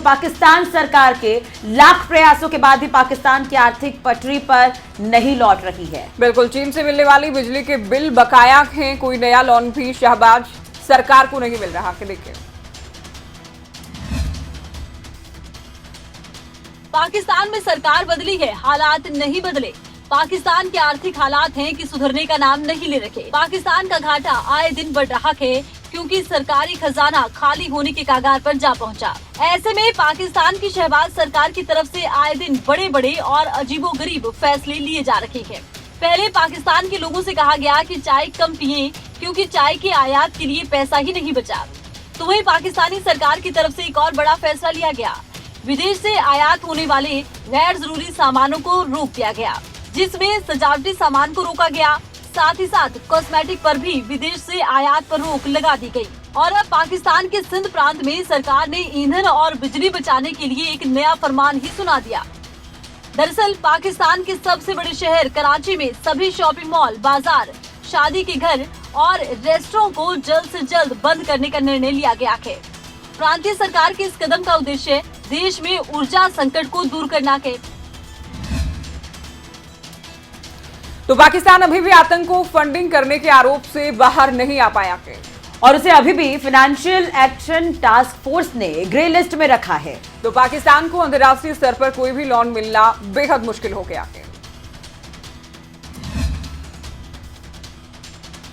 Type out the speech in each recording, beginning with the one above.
पाकिस्तान सरकार के लाख प्रयासों के बाद भी पाकिस्तान की आर्थिक पटरी पर नहीं लौट रही है। बिल्कुल, चीन से मिलने वाली बिजली के बिल बकाया हैं, कोई नया लोन भी शहबाज सरकार को नहीं मिल रहा। कि देखिए, पाकिस्तान में सरकार बदली है, हालात नहीं बदले। पाकिस्तान के आर्थिक हालात हैं कि सुधरने का नाम नहीं ले रखे। पाकिस्तान का घाटा आए दिन बढ़ रहा है क्योंकि सरकारी खजाना खाली होने के कगार पर जा पहुंचा। ऐसे में पाकिस्तान की शहबाज सरकार की तरफ से आए दिन बड़े बड़े और अजीबोगरीब फैसले लिए जा रहे हैं। पहले पाकिस्तान के लोगों से कहा गया कि चाय कम पिएं क्योंकि चाय के आयात के लिए पैसा ही नहीं बचा। तो वहीं पाकिस्तानी सरकार की तरफ से एक और बड़ा फैसला लिया गया। विदेश से आयात होने वाले गैर जरूरी सामानों को रोक दिया गया, जिसमें सजावटी सामान को रोका गया। साथ ही साथ कॉस्मेटिक पर भी विदेश से आयात पर रोक लगा दी गई। और अब पाकिस्तान के सिंध प्रांत में सरकार ने ईंधन और बिजली बचाने के लिए एक नया फरमान ही सुना दिया। दरअसल पाकिस्तान के सबसे बड़े शहर कराची में सभी शॉपिंग मॉल, बाजार, शादी के घर और रेस्टोरेंट को जल्द से जल्द बंद करने का निर्णय लिया गया है। प्रांतीय सरकार के इस कदम का उद्देश्य देश में ऊर्जा संकट को दूर करना है। तो पाकिस्तान अभी भी आतंक को फंडिंग करने के आरोप से बाहर नहीं आ पाया है और उसे अभी भी फाइनेंशियल एक्शन टास्क फोर्स ने ग्रे लिस्ट में रखा है। तो पाकिस्तान को अंतर्राष्ट्रीय स्तर पर कोई भी लोन मिलना बेहद मुश्किल हो गया है।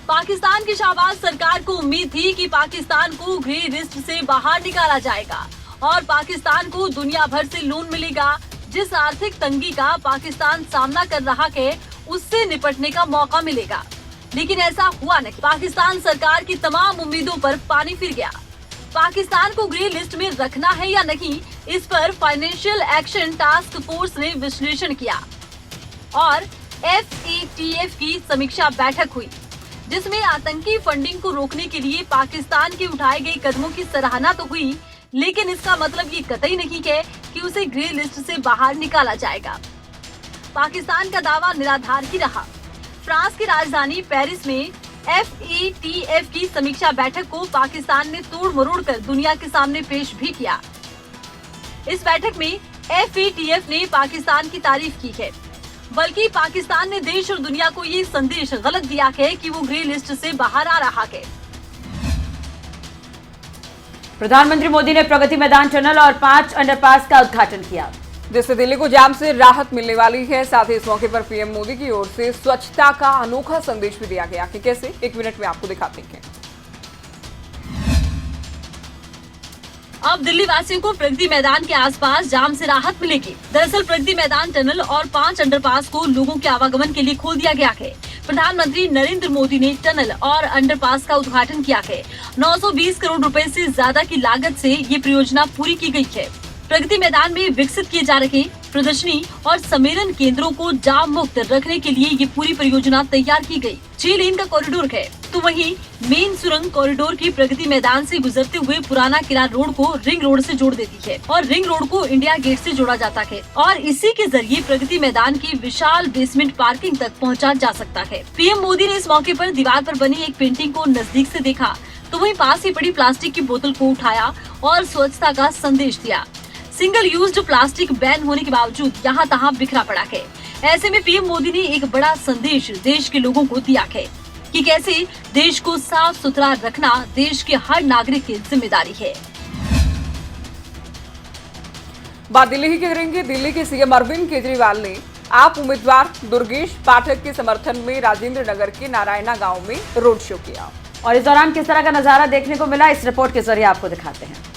पाकिस्तान की शहबाज सरकार को उम्मीद थी कि पाकिस्तान को ग्रे लिस्ट से बाहर निकाला जाएगा और पाकिस्तान को दुनिया भर से लोन मिलेगा। जिस आर्थिक तंगी का पाकिस्तान सामना कर रहा है उससे निपटने का मौका मिलेगा, लेकिन ऐसा हुआ नहीं। पाकिस्तान सरकार की तमाम उम्मीदों पर पानी फिर गया। पाकिस्तान को ग्रे लिस्ट में रखना है या नहीं, इस पर फाइनेंशियल एक्शन टास्क फोर्स ने विश्लेषण किया और FATF की समीक्षा बैठक हुई, जिसमें आतंकी फंडिंग को रोकने के लिए पाकिस्तान के उठाए गए कदमों की सराहना तो हुई, लेकिन इसका मतलब ये कतई नहीं है कि उसे ग्रे लिस्ट से बाहर निकाला जाएगा। पाकिस्तान का दावा निराधार ही रहा। फ्रांस की राजधानी पेरिस में FATF की समीक्षा बैठक को पाकिस्तान ने तोड़ मरोड़ कर दुनिया के सामने पेश भी किया। इस बैठक में FATF ने पाकिस्तान की तारीफ की है, बल्कि पाकिस्तान ने देश और दुनिया को ये संदेश गलत दिया है कि वो ग्रे लिस्ट से बाहर आ रहा है। प्रधानमंत्री मोदी ने प्रगति मैदान टनल और 5 अंडरपास का उद्घाटन किया, जिससे दिल्ली को जाम से राहत मिलने वाली है। साथ ही इस मौके पर पीएम मोदी की ओर से स्वच्छता का अनोखा संदेश भी दिया गया कि कैसे, 1 मिनट में आपको दिखाते हैं। अब दिल्ली वासियों को प्रगति मैदान के आसपास जाम से राहत मिलेगी। दरअसल प्रगति मैदान टनल और 5 अंडरपास को लोगों के आवागमन के लिए खोल दिया गया है। प्रधानमंत्री नरेंद्र मोदी ने टनल और अंडरपास का उद्घाटन किया है। 920 करोड़ रुपए से ज्यादा की लागत से ये परियोजना पूरी की गई है। प्रगति मैदान में विकसित किए जा रहे प्रदर्शनी और सम्मेलन केंद्रों को जाम मुक्त रखने के लिए ये पूरी परियोजना तैयार की गई। 6 लेन का कॉरिडोर है, तो वहीं मेन सुरंग कॉरिडोर की प्रगति मैदान से गुजरते हुए पुराना किला रोड को रिंग रोड से जोड़ देती है और रिंग रोड को इंडिया गेट से जोड़ा जाता है और इसी के जरिए प्रगति मैदान की विशाल बेसमेंट पार्किंग तक पहुँचा जा सकता है। पीएम मोदी ने इस मौके पर दीवार पर बनी एक पेंटिंग को नजदीक से देखा, तो वहीं पास ही पड़ी प्लास्टिक की बोतल को उठाया और स्वच्छता का संदेश दिया। सिंगल यूज्ड प्लास्टिक बैन होने के बावजूद यहाँ तहाँ बिखरा पड़ा है। ऐसे में पीएम मोदी ने एक बड़ा संदेश देश के लोगों को दिया है कि कैसे देश को साफ सुथरा रखना देश के हर नागरिक की जिम्मेदारी है। बात दिल्ली ही करेंगे। दिल्ली के सीएम अरविंद केजरीवाल ने आप उम्मीदवार दुर्गेश पाठक के समर्थन में राजेंद्र नगर के नारायणा गांव में रोड शो किया और इस दौरान किस तरह का नजारा देखने को मिला, इस रिपोर्ट के जरिए आपको दिखाते हैं।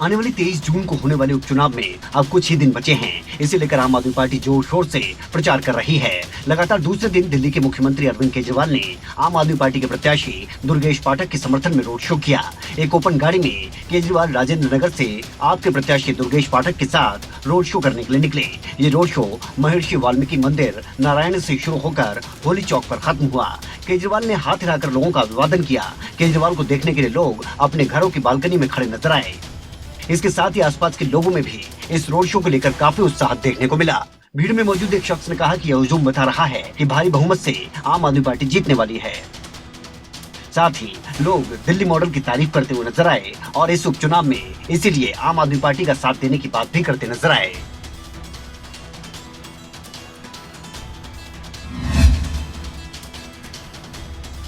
आने वाली 23 जून को होने वाले उपचुनाव में अब कुछ ही दिन बचे हैं। इसे लेकर आम आदमी पार्टी जोर शोर से प्रचार कर रही है। लगातार दूसरे दिन दिल्ली के मुख्यमंत्री अरविंद केजरीवाल ने आम आदमी पार्टी के प्रत्याशी दुर्गेश पाठक के समर्थन में रोड शो किया। एक ओपन गाड़ी में केजरीवाल राजेंद्र नगर से आपके प्रत्याशी दुर्गेश पाठक के साथ रोड शो करने के लिए निकले। ये रोड शो महर्षि वाल्मीकि मंदिर नारायण से शुरू होकर होली चौक पर खत्म हुआ। केजरीवाल ने हाथ हिलाकर लोगों का अभिवादन किया। केजरीवाल को देखने के लिए लोग अपने घरों की बालकनी में खड़े नजर आए। इसके साथ ही आसपास के लोगों में भी इस रोड शो को लेकर काफी उत्साह देखने को मिला। भीड़ में मौजूद एक शख्स ने कहा कि यह हुजूम बता रहा है कि भारी बहुमत से आम आदमी पार्टी जीतने वाली है। साथ ही लोग दिल्ली मॉडल की तारीफ करते हुए नजर आए और इस उपचुनाव में इसीलिए आम आदमी पार्टी का साथ देने की बात भी करते नजर आए।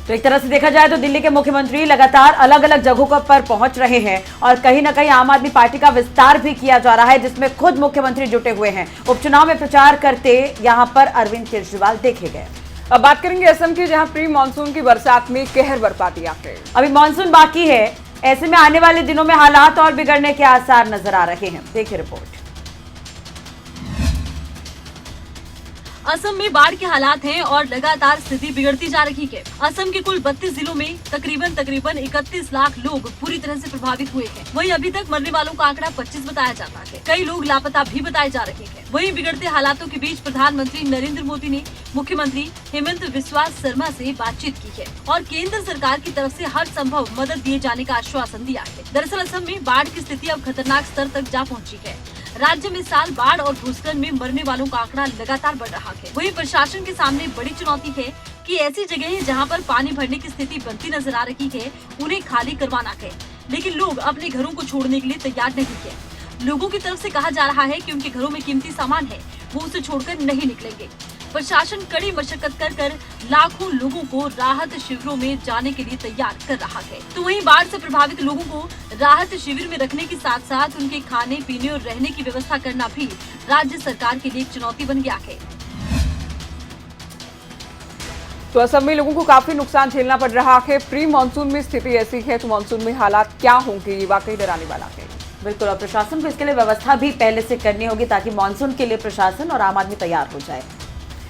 तो एक तरह से देखा जाए तो दिल्ली के मुख्यमंत्री लगातार अलग अलग जगहों पर पहुंच रहे हैं और कहीं ना कहीं आम आदमी पार्टी का विस्तार भी किया जा रहा है, जिसमें खुद मुख्यमंत्री जुटे हुए हैं। उपचुनाव में प्रचार करते यहां पर अरविंद केजरीवाल देखे गए। अब बात करेंगे असम की, जहां प्री मानसून की बरसात में कहर बरपा दिया है। अभी मानसून बाकी है, ऐसे में आने वाले दिनों में हालात और बिगड़ने के आसार नजर आ रहे हैं। देखिए रिपोर्ट। असम में बाढ़ के हालात हैं और लगातार स्थिति बिगड़ती जा रही है। असम के कुल 32 जिलों में तकरीबन 31 लाख लोग पूरी तरह से प्रभावित हुए हैं। वहीं अभी तक मरने वालों का आंकड़ा 25 बताया जाता है। कई लोग लापता भी बताए जा रहे हैं। वहीं बिगड़ते हालातों के बीच प्रधानमंत्री नरेंद्र मोदी ने मुख्यमंत्री हेमंत बिस्वा शर्मा से बातचीत की है और केंद्र सरकार की तरफ से हर संभव मदद दिए जाने का आश्वासन दिया है। दरअसल असम में बाढ़ की स्थिति अब खतरनाक स्तर तक जा पहुंची है। राज्य में साल बाढ़ और भूस्खलन में मरने वालों का आंकड़ा लगातार बढ़ रहा है। वहीं प्रशासन के सामने बड़ी चुनौती है कि ऐसी जगहें जहां पर पानी भरने की स्थिति बनती नजर आ रही है, उन्हें खाली करवाना है, लेकिन लोग अपने घरों को छोड़ने के लिए तैयार नहीं है। लोगों की तरफ से कहा जा रहा है कि उनके घरों में कीमती सामान है, वो उसे छोड़कर नहीं निकलेंगे। प्रशासन कड़ी मशक्कत कर लाखों लोगों को राहत शिविरों में जाने के लिए तैयार कर रहा है। तो वहीं बाढ़ से प्रभावित लोगों को राहत शिविर में रखने के साथ साथ उनके खाने पीने और रहने की व्यवस्था करना भी राज्य सरकार के लिए एक चुनौती बन गया है। तो असम में लोगों को काफी नुकसान झेलना पड़ रहा है। प्री मानसून में स्थिति ऐसी है तो मानसून में हालात क्या होंगे, ये वाकई डराने वाला है। बिल्कुल, और प्रशासन को इसके लिए व्यवस्था भी पहले से करनी होगी ताकि मानसून के लिए प्रशासन और आम आदमी तैयार हो जाए।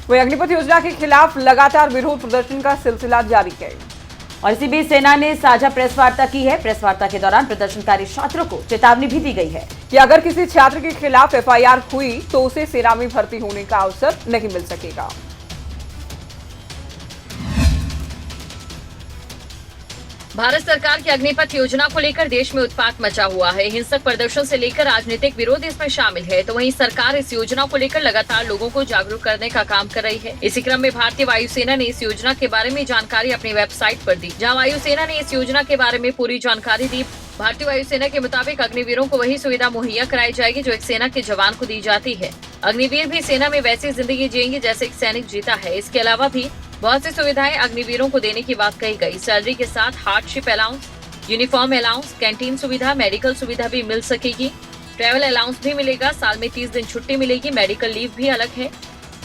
वहीं अग्निपथ योजना के खिलाफ लगातार विरोध प्रदर्शन का सिलसिला जारी है और इसी बीच सेना ने साझा प्रेस वार्ता की है। प्रेस वार्ता के दौरान प्रदर्शनकारी छात्रों को चेतावनी भी दी गई है कि अगर किसी छात्र के खिलाफ एफआईआर हुई तो उसे सेना में भर्ती होने का अवसर नहीं मिल सकेगा। भारत सरकार की अग्निपथ योजना को लेकर देश में उत्पात मचा हुआ है। हिंसक प्रदर्शन से लेकर राजनीतिक विरोध इसमें शामिल है। तो वहीं सरकार इस योजना को लेकर लगातार लोगों को जागरूक करने का काम कर रही है। इसी क्रम में भारतीय वायुसेना ने इस योजना के बारे में जानकारी अपनी वेबसाइट पर दी, जहां वायुसेना ने इस योजना के बारे में पूरी जानकारी दी। भारतीय वायुसेना के मुताबिक अग्निवीरों को वही सुविधा मुहैया कराई जाएगी जो एक सेना के जवान को दी जाती है। अग्निवीर भी सेना में वैसी जिंदगी जिएंगे जैसे एक सैनिक जीता है। इसके अलावा भी बहुत सी सुविधाएं अग्निवीरों को देने की बात कही गई। सैलरी के साथ hardship allowance, uniform allowance, canteen सुविधा, मेडिकल सुविधा भी मिल सकेगी। ट्रैवल अलाउंस भी मिलेगा। साल में 30 दिन छुट्टी मिलेगी। मेडिकल लीव भी अलग है।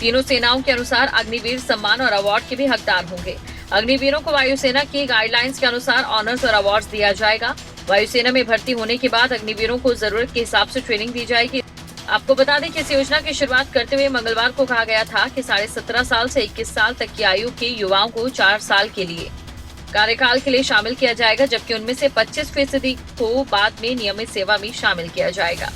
तीनों सेनाओं के अनुसार अग्निवीर सम्मान और अवार्ड के भी हकदार होंगे। अग्निवीरों को वायुसेना की गाइडलाइंस के अनुसार ऑनर्स और अवार्ड दिया जाएगा। वायुसेना में भर्ती होने के बाद अग्निवीरों को जरूरत के हिसाब से ट्रेनिंग दी जाएगी। आपको बता दें कि इस योजना की शुरुआत करते हुए मंगलवार को कहा गया था कि 17.5 साल से 21 साल तक की आयु के युवाओं को 4 साल के लिए कार्यकाल के लिए शामिल किया जाएगा, जबकि उनमें से 25% को बाद में नियमित सेवा में शामिल किया जाएगा।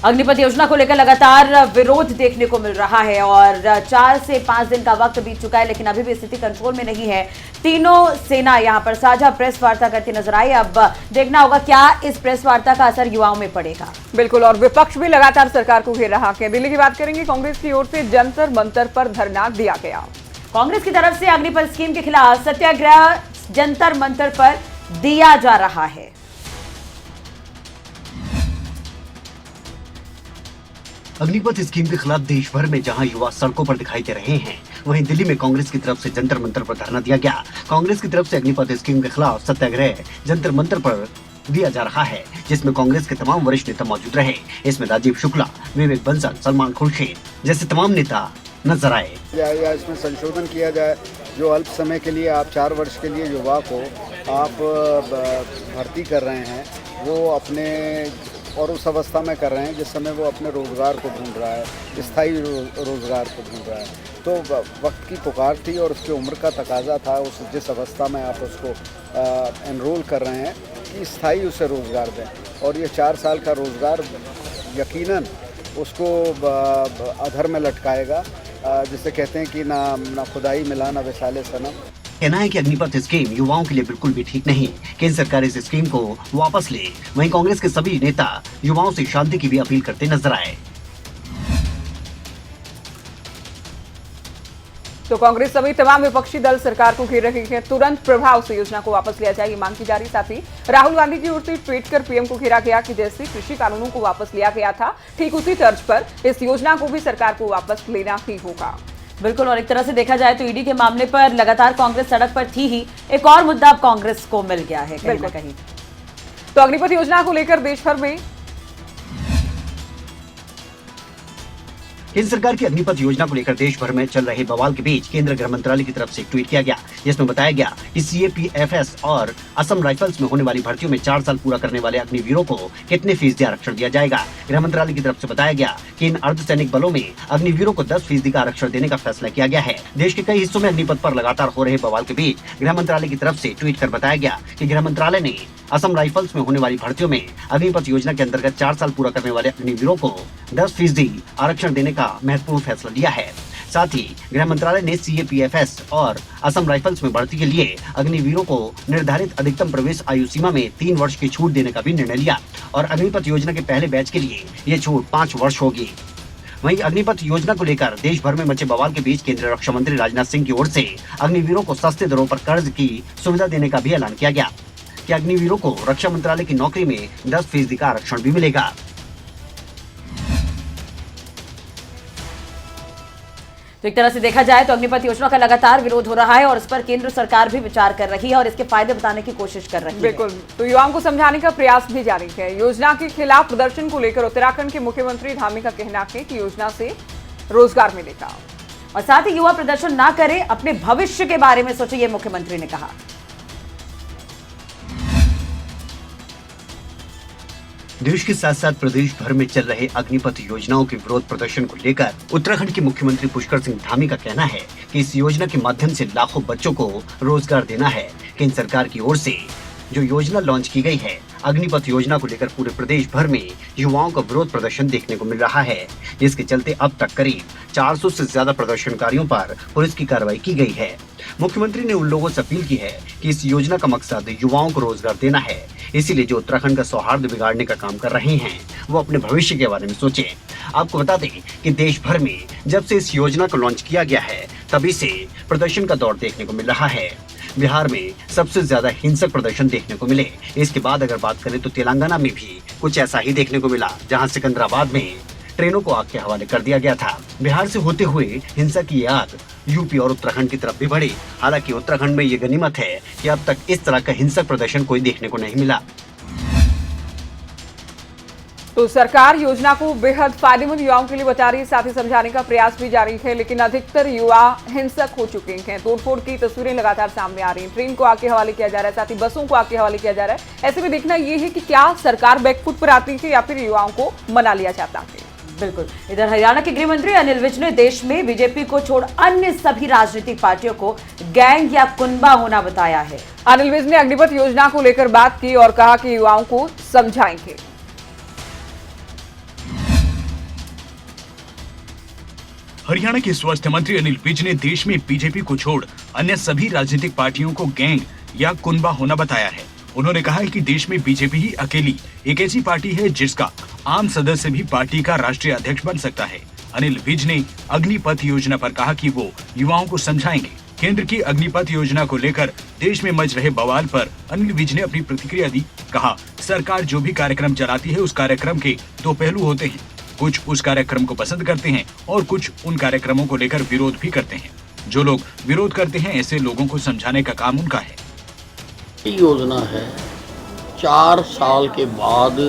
अग्निपथ योजना को लेकर लगातार विरोध देखने को मिल रहा है और 4 से 5 दिन का वक्त बीत चुका है, लेकिन अभी भी स्थिति कंट्रोल में नहीं है। तीनों सेना यहां पर साझा प्रेस वार्ता करती नजर आई। अब देखना होगा क्या इस प्रेस वार्ता का असर युवाओं में पड़ेगा। बिल्कुल, और विपक्ष भी लगातार सरकार को घेर रहा है। दिल्ली की बात करेंगे, कांग्रेस की ओर से जंतर मंतर पर धरना दिया गया। कांग्रेस की तरफ से अग्निपथ स्कीम के खिलाफ सत्याग्रह जंतर मंतर पर दिया जा रहा है। अग्निपथ स्कीम के खिलाफ देश भर में जहां युवा सड़कों पर दिखाई दे रहे हैं, वहीं दिल्ली में कांग्रेस की तरफ से जंतर मंतर पर धरना दिया गया। कांग्रेस की तरफ से अग्निपथ स्कीम के खिलाफ सत्याग्रह जंतर मंतर पर दिया जा रहा है, जिसमें कांग्रेस के तमाम वरिष्ठ नेता मौजूद रहे। इसमें राजीव शुक्ला, विवेक बंसल, सलमान खुर्शीद जैसे तमाम नेता नजर आए। या इसमें संशोधन किया जाए जो अल्प समय के लिए आप 4 वर्ष के लिए युवा को आप भर्ती कर रहे हैं, वो अपने और उस अवस्था में कर रहे हैं जिस समय वो अपने रोज़गार को ढूंढ रहा है, स्थायी रोज़गार को ढूंढ रहा है। तो वक्त की पुकार थी और उसकी उम्र का तकाजा था, उस जिस अवस्था में आप उसको एनरोल कर रहे हैं कि स्थायी उसे रोज़गार दें। और ये 4 साल का रोज़गार यकीनन उसको अधर में लटकाएगा, जिसे कहते हैं कि ना खुदाई मिला ना विसाले सनम। कहना है कि अग्निपथ स्कीम युवाओं के लिए बिल्कुल भी ठीक नहीं। केंद्र सरकार इस स्कीम को वापस ले। वहीं कांग्रेस के सभी नेता युवाओं से शांति की भी अपील करते नजर आए। तो कांग्रेस समेत तमाम विपक्षी दल सरकार को घेर रहे हैं। तुरंत प्रभाव से योजना को वापस लिया जाए, ये मांग की जा रही। साथ ही राहुल गांधी की ओर से ट्वीट कर पीएम को घेरा गया कि जैसे कृषि कानूनों को वापस लिया गया था, ठीक उसी तर्ज पर इस योजना को भी सरकार को वापस लेना ही होगा। बिल्कुल, और एक तरह से देखा जाए तो ईडी के मामले पर लगातार कांग्रेस सड़क पर थी ही, एक और मुद्दा अब कांग्रेस को मिल गया है कहीं ना कहीं। तो अग्निपथ योजना को लेकर देश भर में केंद्र सरकार की अग्निपथ योजना को लेकर देश भर में चल रहे बवाल के बीच केंद्रीय गृह मंत्रालय की तरफ से एक ट्वीट किया गया, जिसमें बताया गया कि सीएपीएफएस और असम राइफल्स में होने वाली भर्तियों में 4 साल पूरा करने वाले अग्निवीरों को कितने फीसदी आरक्षण दिया जाएगा। गृह मंत्रालय की तरफ से बताया गया कि इन अर्धसैनिक बलों में अग्निवीरों को 10% का आरक्षण देने का फैसला किया गया है। देश के कई हिस्सों में अग्निपथ पर लगातार हो रहे बवाल के बीच गृह मंत्रालय की तरफ से ट्वीट कर बताया गया कि गृह मंत्रालय ने असम राइफल्स में होने वाली भर्तियों में अग्निपथ योजना के अंतर्गत 4 साल पूरा करने वाले अग्निवीरों को 10% आरक्षण देने का महत्वपूर्ण फैसला लिया है। साथ ही गृह मंत्रालय ने सीएपीएफएस और असम राइफल्स में भर्ती के लिए अग्निवीरों को निर्धारित अधिकतम प्रवेश आयु सीमा में 3 वर्ष की छूट देने का भी निर्णय लिया और अग्निपथ योजना के पहले बैच के लिए ये छूट 5 वर्ष होगी। वहीं अग्निपथ योजना को लेकर देश भर में मचे बवाल के बीच केंद्रीय रक्षा मंत्री राजनाथ सिंह की ओर से अग्निवीरों को सस्ते दरों पर कर्ज की सुविधा देने का भी ऐलान किया गया कि अग्निवीरों को रक्षा मंत्रालय की नौकरी में 10% का आरक्षण भी मिलेगा। तो एक तरह से देखा जाए तो अग्निपथ योजना का लगातार विरोध हो रहा है और इस पर केंद्र सरकार भी विचार कर रही है और इसके फायदे बताने की कोशिश कर रही है। बिल्कुल, तो युवाओं को समझाने का प्रयास भी जारी है। योजना के खिलाफ प्रदर्शन को लेकर उत्तराखंड के मुख्यमंत्री धामी का कहना है कि योजना से रोजगार मिलेगा और साथ ही युवा प्रदर्शन ना करे, अपने भविष्य के बारे में सोचे, ये मुख्यमंत्री ने कहा। देश के साथ साथ प्रदेश भर में चल रहे अग्निपथ योजनाओं के विरोध प्रदर्शन को लेकर उत्तराखंड के मुख्यमंत्री पुष्कर सिंह धामी का कहना है कि इस योजना के माध्यम से लाखों बच्चों को रोजगार देना है। केंद्र सरकार की ओर से जो योजना लॉन्च की गई है, अग्निपथ योजना को लेकर पूरे प्रदेश भर में युवाओं का विरोध प्रदर्शन देखने को मिल रहा है, जिसके चलते अब तक करीब 400 से ज्यादा प्रदर्शनकारियों पर पुलिस की कार्रवाई की गई है। मुख्यमंत्री ने उन लोगों से अपील की है कि इस योजना का मकसद युवाओं को रोजगार देना है, इसीलिए जो उत्तराखंड का सौहार्द बिगाड़ने का काम कर रहे हैं वो अपने भविष्य के बारे में सोचें। आपको बता दें कि देश भर में जब से इस योजना को लॉन्च किया गया है तभी से प्रदर्शन का दौर देखने को मिल रहा है। बिहार में सबसे ज्यादा हिंसक प्रदर्शन देखने को मिले। इसके बाद अगर बात करें तो तेलंगाना में भी कुछ ऐसा ही देखने को मिला, जहां सिकंदराबाद में ट्रेनों को आग के हवाले कर दिया गया था। बिहार से होते हुए हिंसा की आग यूपी और उत्तराखंड की तरफ भी बढ़ी। हालांकि उत्तराखंड में ये गनीमत है कि अब तक इस तरह का हिंसक प्रदर्शन कोई देखने को नहीं मिला। तो सरकार योजना को बेहद फायदेमंद युवाओं के लिए बता रही है, साथ ही समझाने का प्रयास भी जारी है, लेकिन अधिकतर युवा हिंसक हो चुके हैं। तोड़फोड़ की तस्वीरें लगातार सामने आ रही हैं। ट्रेन को आग के हवाले किया जा रहा है, साथ ही बसों को आग के हवाले किया जा रहा है। ऐसे में देखना ये है कि क्या सरकार बैकफुट पर आती है या फिर युवाओं को मना लिया जाता है। बिल्कुल, इधर हरियाणा के गृह मंत्री अनिल विज ने देश में बीजेपी को छोड़ अन्य सभी राजनीतिक पार्टियों को गैंग या कुनबा होना बताया है। अनिल विज ने अग्निपथ योजना को लेकर बात की और कहा कि युवाओं को समझाएंगे। हरियाणा के स्वास्थ्य मंत्री अनिल विज ने देश में बीजेपी को छोड़ अन्य सभी राजनीतिक पार्टियों को गैंग या कुनबा होना बताया है। उन्होंने कहा है कि देश में बीजेपी ही अकेली एक ऐसी पार्टी है जिसका आम सदस्य भी पार्टी का राष्ट्रीय अध्यक्ष बन सकता है। अनिल विज ने अग्निपथ योजना पर कहा कि वो युवाओं को समझाएंगे। केंद्र की अग्निपथ योजना को लेकर देश में मच रहे बवाल पर अनिल विज ने अपनी प्रतिक्रिया दी। कहा, सरकार जो भी कार्यक्रम चलाती है उस कार्यक्रम के 2 पहलू होते हैं। कुछ उस कार्यक्रम को पसंद करते हैं और कुछ उन कार्यक्रमों को लेकर विरोध भी करते हैं। जो लोग विरोध करते हैं ऐसे लोगों को समझाने का काम उनका है। योजना है 4 साल के बाद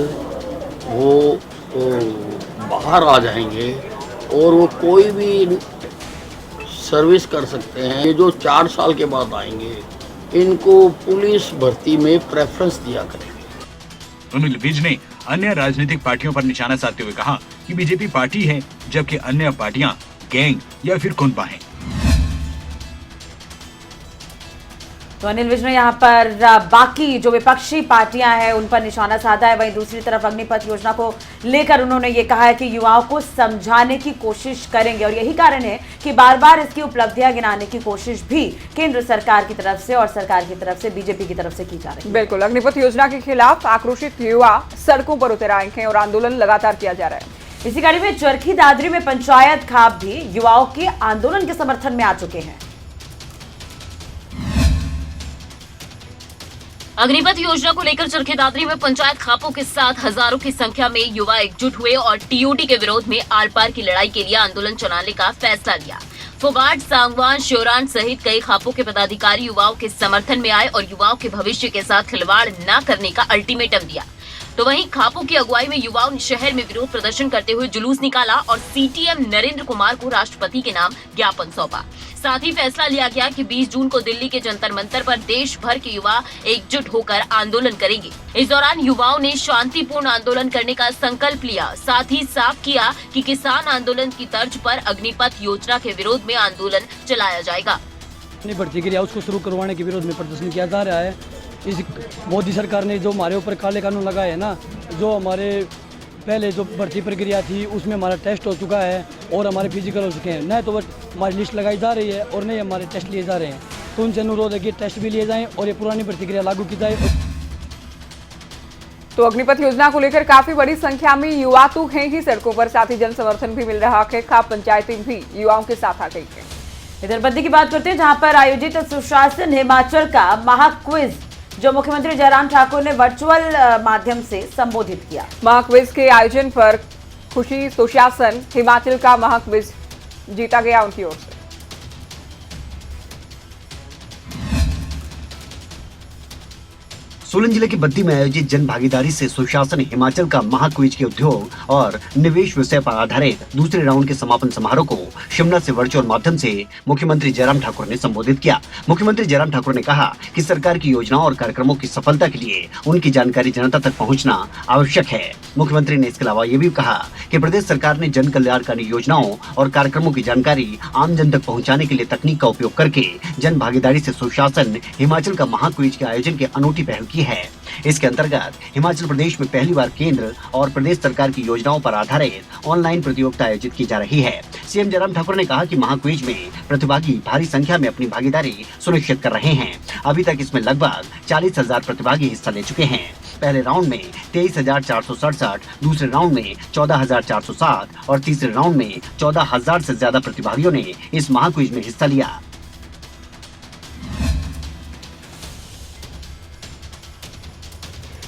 वो बाहर आ जाएंगे और वो कोई भी सर्विस कर सकते हैं। ये जो 4 साल के बाद आएंगे इनको पुलिस भर्ती में प्रेफरेंस दिया करेंगे। अनिल विज ने अन्य राजनीतिक पार्टियों पर निशाना साधते हुए कहा कि बीजेपी पार्टी है जबकि अन्य पार्टियां गैंग या फिर कुनबा हैं। तो अनिल विज ने यहाँ पर बाकी जो विपक्षी पार्टियां हैं उन पर निशाना साधा है। वहीं दूसरी तरफ अग्निपथ योजना को लेकर उन्होंने ये कहा है कि युवाओं को समझाने की कोशिश करेंगे और यही कारण है कि बार बार इसकी उपलब्धियां गिनाने की कोशिश भी केंद्र सरकार की तरफ से और सरकार की तरफ से, बीजेपी की तरफ से की जा रही है। बिल्कुल, अग्निपथ योजना के खिलाफ आक्रोशित युवा सड़कों पर उतर आए हैं और आंदोलन लगातार किया जा रहा है। इसी कड़ी में चरखी दादरी में पंचायत खाप भी युवाओं के आंदोलन के समर्थन में आ चुके हैं। अग्निपथ योजना को लेकर चरखी दादरी में पंचायत खापों के साथ हजारों की संख्या में युवा एकजुट हुए और टीओडी के विरोध में आर पार की लड़ाई के लिए आंदोलन चलाने का फैसला लिया। फोगाट, सांगवान, श्योरान सहित कई खापों के पदाधिकारी युवाओं के समर्थन में आए और युवाओं के भविष्य के साथ खिलवाड़ न करने का अल्टीमेटम दिया। तो वहीं खापों की अगुवाई में युवाओं ने शहर में विरोध प्रदर्शन करते हुए जुलूस निकाला और सीटीएम नरेंद्र कुमार को राष्ट्रपति के नाम ज्ञापन सौंपा। साथ ही फैसला लिया गया कि 20 जून को दिल्ली के जंतर मंतर पर देश भर के युवा एकजुट होकर आंदोलन करेंगे। इस दौरान युवाओं ने शांतिपूर्ण आंदोलन करने का संकल्प लिया। साथ ही साफ किया कि किसान आंदोलन की तर्ज पर अग्निपथ योजना के विरोध में आंदोलन चलाया जाएगा। भर्ती क्रिया उसको शुरू करवाने के विरोध में प्रदर्शन किया जा रहा है। इस मोदी सरकार ने जो हमारे ऊपर काले कानून लगाए हैं ना, जो हमारे पहले जो भर्ती प्रक्रिया थी उसमें हमारा टेस्ट हो चुका है और हमारे फिजिकल हो चुके हैं, न तो हमारी लिस्ट लगाई जा रही है और नहीं हमारे टेस्ट लिए जा रहे हैं। तो उनसे अनुरोध है कि टेस्ट भी लिए जाएं और ये पुरानी भर्ती क्रिया लागू की जाए। तो अग्निपथ योजना को लेकर काफी बड़ी संख्या में युवा तो हैं ही सड़कों पर, साथ ही जन समर्थन भी मिल रहा है। खाप पंचायतें भी युवाओं के साथ आ गई है। इधर बद्दी की बात करते हैं, जहां पर आयोजित सुशासन हिमाचल का महाक्विज जो मुख्यमंत्री जयराम ठाकुर ने वर्चुअल माध्यम से संबोधित किया। महाक्विज के आयोजन पर खुशी, सुशासन हिमाचल का महाक्विज जीता गया उनकी ओर से। सोलन जिले के बद्दी में आयोजित जन भागीदारी से सुशासन हिमाचल का महाक्विज के उद्योग और निवेश विषय पर आधारित दूसरे राउंड के समापन समारोह को शिमला से वर्चुअल माध्यम से मुख्यमंत्री जयराम ठाकुर ने संबोधित किया। मुख्यमंत्री जयराम ठाकुर ने कहा कि सरकार की योजनाओं और कार्यक्रमों की सफलता के लिए उनकी जानकारी जनता तक पहुंचना आवश्यक है। मुख्यमंत्री ने इसके अलावा ये भी कहा कि प्रदेश सरकार ने जन कल्याणकारी योजनाओं और कार्यक्रमों की जानकारी आम जन तक पहुँचाने के लिए तकनीक का उपयोग करके जन भागीदारी से सुशासन हिमाचल का महाक्विज के आयोजन की अनूठी पहल की है। इसके अंतर्गत हिमाचल प्रदेश में पहली बार केंद्र और प्रदेश सरकार की योजनाओं पर आधारित ऑनलाइन प्रतियोगिता आयोजित की जा रही है। सीएम जयराम ठाकुर ने कहा कि महाक्विज में प्रतिभागी भारी संख्या में अपनी भागीदारी सुनिश्चित कर रहे हैं। अभी तक इसमें लगभग 40,000 प्रतिभागी हिस्सा ले चुके हैं। पहले राउंड में 23,467, दूसरे राउंड में 14,407 और तीसरे राउंड में 14,000 से ज्यादा प्रतिभागियों ने इस महाक्विज में हिस्सा लिया।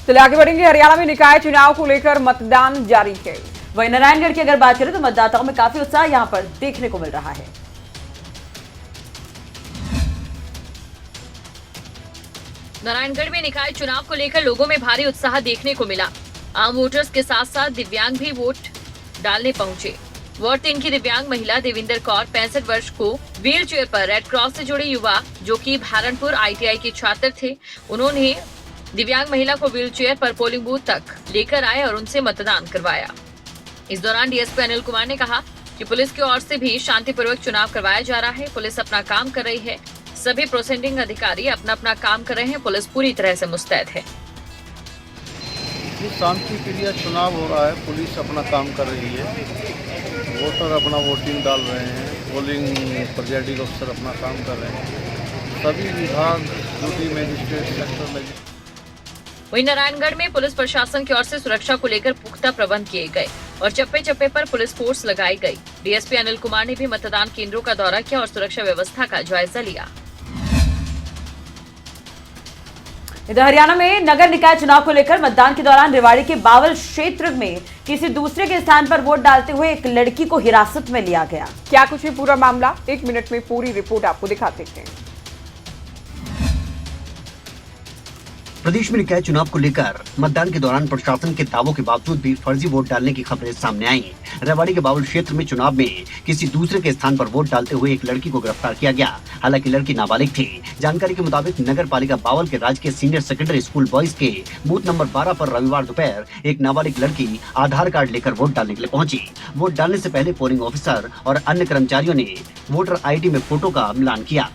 चलिए आगे बढ़ेंगे। हरियाणा में निकाय चुनाव को लेकर मतदान जारी है। वहीं नारायणगढ़ की अगर बात करें तो मतदाताओं में काफी उत्साह यहां पर देखने को मिल रहा है। नारायणगढ़ में निकाय चुनाव को लेकर लोगों में भारी उत्साह देखने को मिला। आम वोटर्स के साथ साथ दिव्यांग भी वोट डालने पहुंचे। वार्ड 3 की दिव्यांग महिला देविंदर कौर 65 वर्ष को व्हील चेयर पर रेड क्रॉस से जुड़े युवा जो कि भारनपुर ITI के छात्र थे, उन्होंने दिव्यांग महिला को व्हील चेयर पर पोलिंग बूथ तक लेकर आए और उनसे मतदान करवाया। इस दौरान डीएसपी अनिल कुमार ने कहा कि पुलिस की ओर से भी शांतिपूर्वक चुनाव करवाया जा रहा है। पुलिस अपना काम कर रही है, सभी प्रोसेसिंग अधिकारी अपना अपना काम कर रहे हैं। पुलिस पूरी तरह से मुस्तैद है। शांति प्रिय चुनाव हो रहा है, पुलिस अपना काम कर रही है, वोटर अपना वोटिंग डाल रहे हैं, पोलिंग प्रिजाइडिंग अफसर अपना काम कर रहे हैं, सभी विभाग ड्यूटी मजिस्ट्रेट सेक्टर मजिस्ट्रेट। वहीं नारायणगढ़ में पुलिस प्रशासन की ओर से सुरक्षा को लेकर पुख्ता प्रबंध किए गए और चप्पे चप्पे पर पुलिस फोर्स लगाई गई। डीएसपी अनिल कुमार ने भी मतदान केंद्रों का दौरा किया और सुरक्षा व्यवस्था का जायजा लिया। इधर हरियाणा में नगर निकाय चुनाव को लेकर मतदान के दौरान रेवाड़ी के बावल क्षेत्र में किसी दूसरे के स्थान पर वोट डालते हुए एक लड़की को हिरासत में लिया गया। क्या कुछ है पूरा मामला, 1 मिनट में पूरी रिपोर्ट आपको दिखाते हैं। प्रदेश में निकाय चुनाव को लेकर मतदान के दौरान प्रशासन के दावों के बावजूद भी फर्जी वोट डालने की खबरें सामने आई। रेवाड़ी के बावल क्षेत्र में चुनाव में किसी दूसरे के स्थान पर वोट डालते हुए एक लड़की को गिरफ्तार किया गया। हालांकि लड़की नाबालिग थी। जानकारी के मुताबिक नगर पालिका बावल के राजकीय सीनियर सेकेंडरी स्कूल बॉयज के बूथ नंबर 12 पर रविवार दोपहर एक नाबालिग लड़की आधार कार्ड लेकर वोट डालने के लिए पहुंची। वोट डालने से पहले पोलिंग ऑफिसर और अन्य कर्मचारियों ने वोटर ID में फोटो का मिलान किया।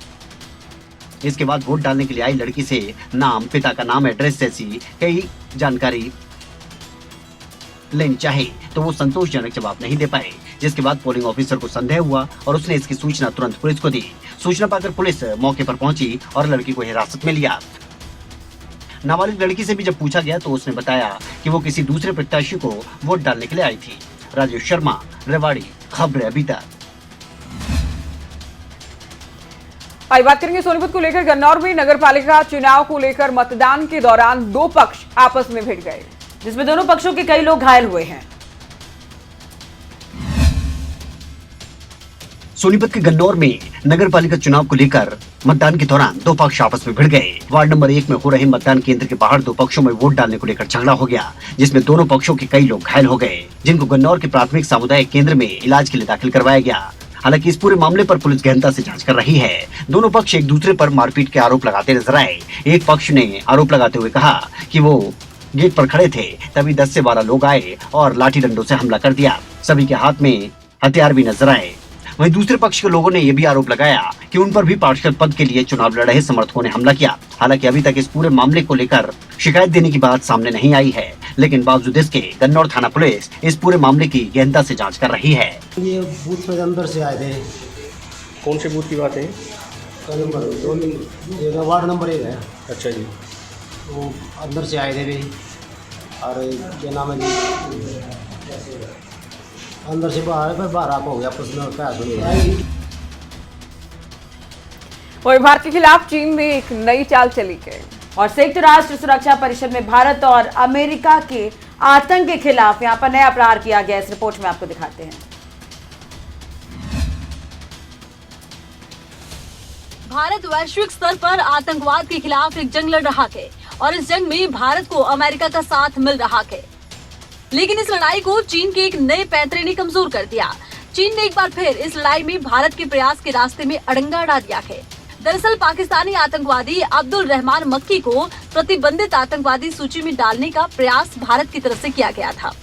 इसके बाद वोट डालने के लिए आई लड़की से नाम, पिता का नाम, एड्रेस जैसी कई जानकारी लेनी चाहिए तो वो संतोषजनक जवाब नहीं दे पाए, जिसके बाद पोलिंग ऑफिसर को संदेह हुआ और उसने इसकी सूचना तुरंत पुलिस को दी। सूचना पाकर पुलिस मौके पर पहुंची और लड़की को हिरासत में लिया। नाबालिग लड़की से भी जब पूछा गया तो उसने बताया कि वो किसी दूसरे प्रत्याशी को वोट डालने के लिए आई थी। राजेश शर्मा, रेवाड़ी। खबरें अभी तक। आइए बात करेंगे सोनीपत को लेकर। गन्नौर में नगर पालिका चुनाव को लेकर मतदान के दौरान दो पक्ष आपस में भिड़ गए, जिसमें दोनों पक्षों के कई लोग घायल हुए हैं। सोनीपत के गन्नौर में नगर पालिका चुनाव को लेकर मतदान के दौरान दो पक्ष आपस में भिड़ गए। वार्ड नंबर 1 में हो रहे मतदान केंद्र के बाहर दो पक्षों में वोट डालने को लेकर झगड़ा हो गया, जिसमें दोनों पक्षों के कई लोग घायल हो गए, जिनको गन्नौर के प्राथमिक सामुदायिक केंद्र में इलाज के लिए दाखिल करवाया गया। हालांकि इस पूरे मामले पर पुलिस गहनता से जांच कर रही है। दोनों पक्ष एक दूसरे पर मारपीट के आरोप लगाते नजर आए। एक पक्ष ने आरोप लगाते हुए कहा कि वो गेट पर खड़े थे, तभी 10 से 12 लोग आए और लाठी डंडों से हमला कर दिया। सभी के हाथ में हथियार भी नजर आए। वहीं दूसरे पक्ष के लोगों ने यह भी आरोप लगाया कि उन पर भी पार्षद पद के लिए चुनाव लड़ रहे समर्थकों ने हमला किया। हालांकि अभी तक इस पूरे मामले को लेकर शिकायत देने की बात सामने नहीं आई है, लेकिन बावजूद इसके गन्नौर थाना पुलिस इस पूरे मामले की गहनता से जांच कर रही है। ये बूथ पे अंदर से आए थे। कौन से बूथ की बात है? वार्ड नंबर 1 है। अच्छा जी। वो अंदर से आए थे भी, और क्या नाम है जी, अंदर से बाहर आप हो गया आपस में क्या सुनिए। वहीं भारत के खिलाफ चीन में एक नई चाल चली है और संयुक्त राष्ट्र सुरक्षा परिषद में भारत और अमेरिका के आतंक के खिलाफ यहां पर नया प्रहार किया गया। इस रिपोर्ट में आपको दिखाते हैं। भारत वैश्विक स्तर पर आतंकवाद के खिलाफ एक जंग लड़ रहा है और इस जंग में भारत को अमेरिका का साथ मिल रहा है, लेकिन इस लड़ाई को चीन के एक नए पैंतरे ने कमजोर कर दिया। चीन ने एक बार फिर इस लड़ाई में भारत के प्रयास के रास्ते में अड़ंगा अड़ा दिया है। दरअसल पाकिस्तानी आतंकवादी अब्दुल रहमान मक्की को प्रतिबंधित आतंकवादी सूची में डालने का प्रयास भारत की तरफ से किया गया था,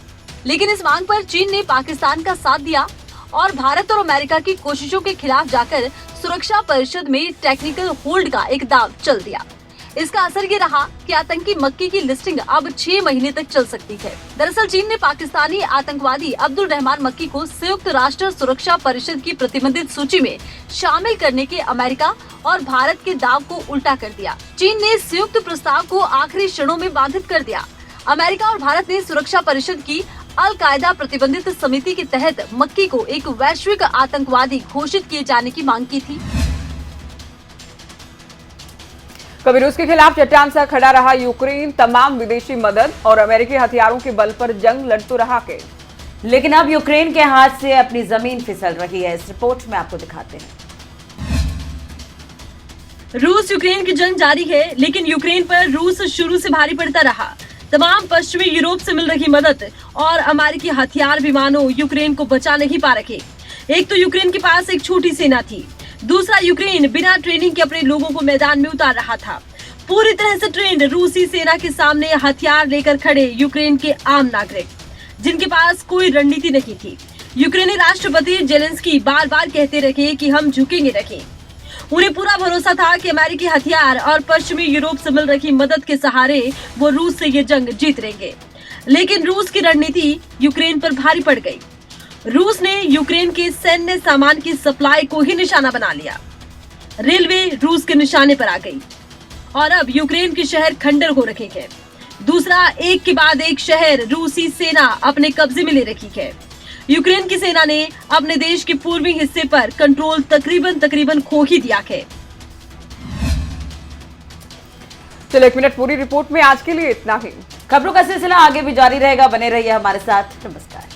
लेकिन इस मांग पर चीन ने पाकिस्तान का साथ दिया और भारत और अमेरिका की कोशिशों के खिलाफ जाकर सुरक्षा परिषद में टेक्निकल होल्ड का एक दाव चल दिया। इसका असर ये रहा कि आतंकी मक्की की लिस्टिंग अब 6 महीने तक चल सकती है। दरअसल चीन ने पाकिस्तानी आतंकवादी अब्दुल रहमान मक्की को संयुक्त राष्ट्र सुरक्षा परिषद की प्रतिबंधित सूची में शामिल करने के अमेरिका और भारत के दाव को उल्टा कर दिया। चीन ने संयुक्त प्रस्ताव को आखिरी क्षणों में बाधित कर दिया। अमेरिका और भारत ने सुरक्षा परिषद की अल कायदा प्रतिबंधित समिति के तहत मक्की को एक वैश्विक आतंकवादी घोषित किए जाने की मांग की थी। कभी रूस के खिलाफ चट्टान सा खड़ा रहा यूक्रेन, तमाम विदेशी मदद और अमेरिकी हथियारों के बल पर जंग लड़ तो रहा है, लेकिन अब यूक्रेन के हाथ से अपनी जमीन फिसल रही है। इस रिपोर्ट में आपको दिखाते हैं। रूस यूक्रेन की जंग जारी है, लेकिन यूक्रेन पर रूस शुरू से भारी पड़ता रहा। तमाम पश्चिमी यूरोप से मिल रही मदद और अमेरिकी हथियार विमानों यूक्रेन को बचा नहीं पा रहे। एक तो यूक्रेन के पास एक छोटी सेना थी, दूसरा यूक्रेन बिना ट्रेनिंग के अपने लोगों को मैदान में उतार रहा था। पूरी तरह से ट्रेंड रूसी सेना के सामने हथियार लेकर खड़े यूक्रेन के आम नागरिक, जिनके पास कोई रणनीति नहीं थी। यूक्रेनी राष्ट्रपति जेलेंस्की बार बार कहते रहे कि हम झुकेंगे नहीं। उन्हें पूरा भरोसा था कि अमेरिकी हथियार और पश्चिमी यूरोप से मिल रही मदद के सहारे वो रूस से ये जंग जीत लेंगे, लेकिन रूस की रणनीति यूक्रेन पर भारी पड़ गई। रूस ने यूक्रेन के सैन्य सामान की सप्लाई को ही निशाना बना लिया। रेलवे रूस के निशाने पर आ गई और अब यूक्रेन के शहर खंडर हो रखे हैं। दूसरा एक के बाद एक शहर रूसी सेना अपने कब्जे में ले रखी है। यूक्रेन की सेना ने अपने देश के पूर्वी हिस्से पर कंट्रोल तकरीबन खो ही दिया है। चलो 1 मिनट, पूरी रिपोर्ट में आज के लिए इतना ही। खबरों का सिलसिला आगे भी जारी रहेगा, बने रहिए हमारे साथ। नमस्कार।